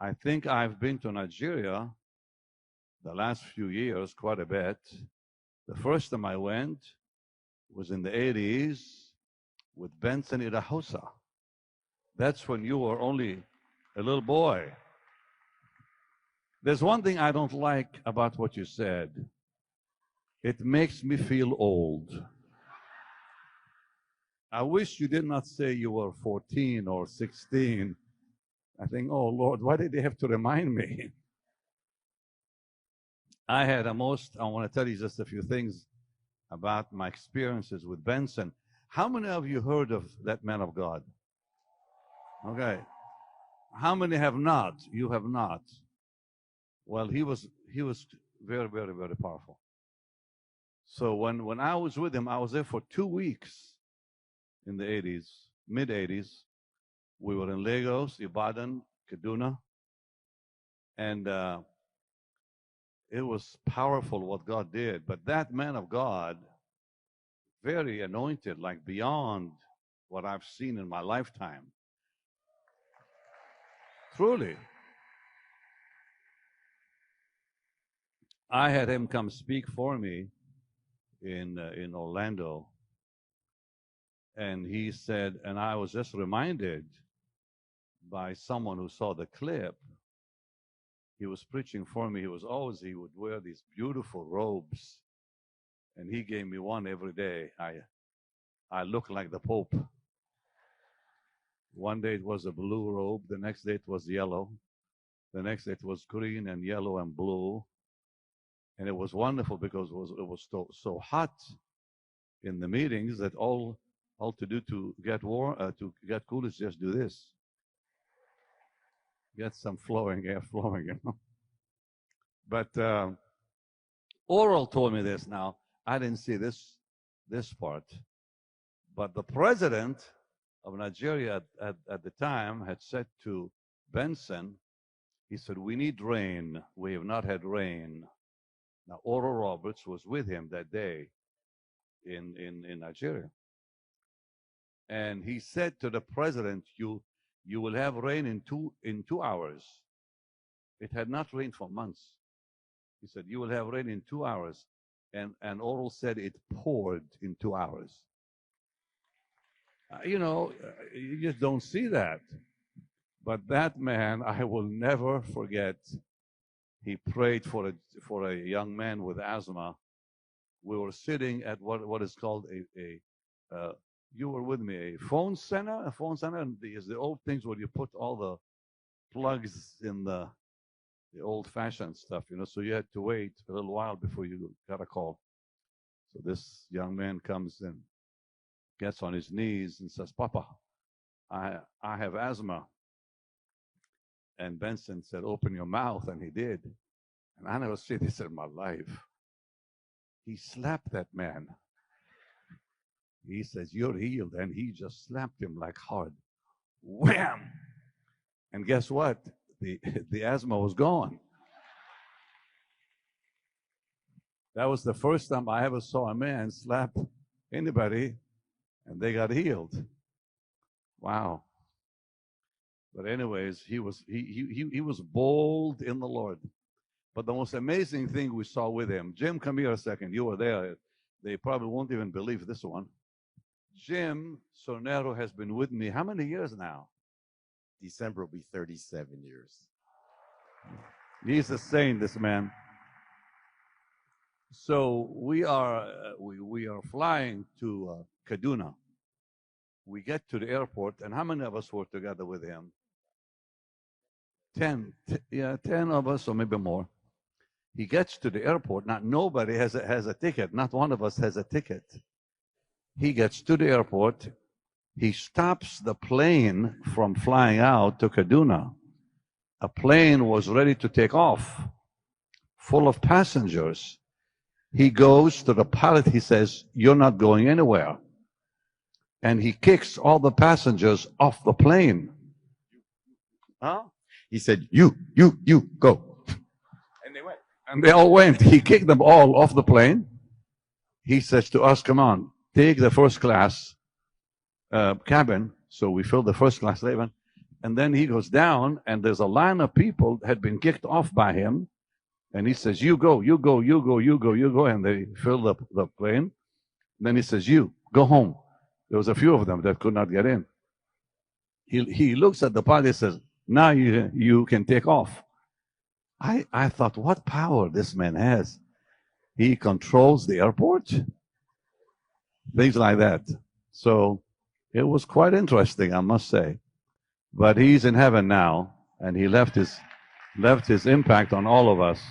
I think I've been to Nigeria the last few years quite a bit. The first time I went was in the 80s with Benson, Idahosa. That's when you were only a little boy. There's one thing I don't like about what you said. It makes me feel old. I wish you did not say you were 14 or 16. I think, oh Lord, why did they have to remind me? I want to tell you just a few things about my experiences with Benson. How many of you heard of that man of God? Okay. How many have not? You have not. Well, he was very, very, very powerful. So when I was with him, I was there for 2 weeks in the 80s, mid-80s. We were in Lagos, Ibadan, Kaduna, and it was powerful what God did. But that man of God, very anointed, like beyond what I've seen in my lifetime. Truly. I had him come speak for me in Orlando, and he said, and I was just reminded by someone who saw the clip. He was preaching for me. He would wear these beautiful robes, and he gave me one every day. I looked like the Pope. One day it was a blue robe, the next day it was yellow, the next day it was green and yellow and blue. And it was wonderful because it was so hot in the meetings that all to do to get cool is just do this. Get some air flowing, you know. But Oral told me this now. I didn't see this part. But the president of Nigeria at the time had said to Benson, he said, we need rain. We have not had rain. Now, Oral Roberts was with him that day in Nigeria. And he said to the president, you will have rain in 2 hours. It had not rained for months. He said, you will have rain in 2 hours. And Oral said it poured in 2 hours. You just don't see that. But that man, I will never forget. He prayed for a young man with asthma. We were sitting at what is called you were with me, a phone center. A phone center is the old things where you put all the plugs in the old-fashioned stuff, so you had to wait a little while before you got a call. So this young man comes in, gets on his knees and says, Papa, I have asthma. And Benson said, open your mouth, and he did. And I never seen this in my life. He slapped that man. He says, you're healed. And he just slapped him like hard. Wham! And guess what? The asthma was gone. That was the first time I ever saw a man slap anybody, and they got healed. Wow. But anyways, he was bold in the Lord. But the most amazing thing we saw with him, Jim, come here a second. You were there. They probably won't even believe this one. Jim Sonero has been with me how many years now? December will be 37 years. He's a saint, this man. So we are flying to Kaduna. We get to the airport, and how many of us were together with him? 10 of us, or maybe more. He gets to the airport. Now, nobody has a ticket. Not one of us has a ticket. He gets to the airport. He stops the plane from flying out to Kaduna. A plane was ready to take off, full of passengers. He goes to the pilot. He says, you're not going anywhere. And he kicks all the passengers off the plane. Huh? He said, you, go. And they went. And they all went. He kicked them all off the plane. He says to us, come on, take the first class cabin. So we filled the first class cabin. And then he goes down, and there's a line of people had been kicked off by him. And he says, you go, you go, you go, you go, you go. And they fill the plane. Then he says, you go home. There was a few of them that could not get in. He looks at the pilot and says, now you can take off. I thought, what power this man has. He controls the airport. Things like that. So it was quite interesting, I must say. But he's in heaven now, and he left his impact on all of us.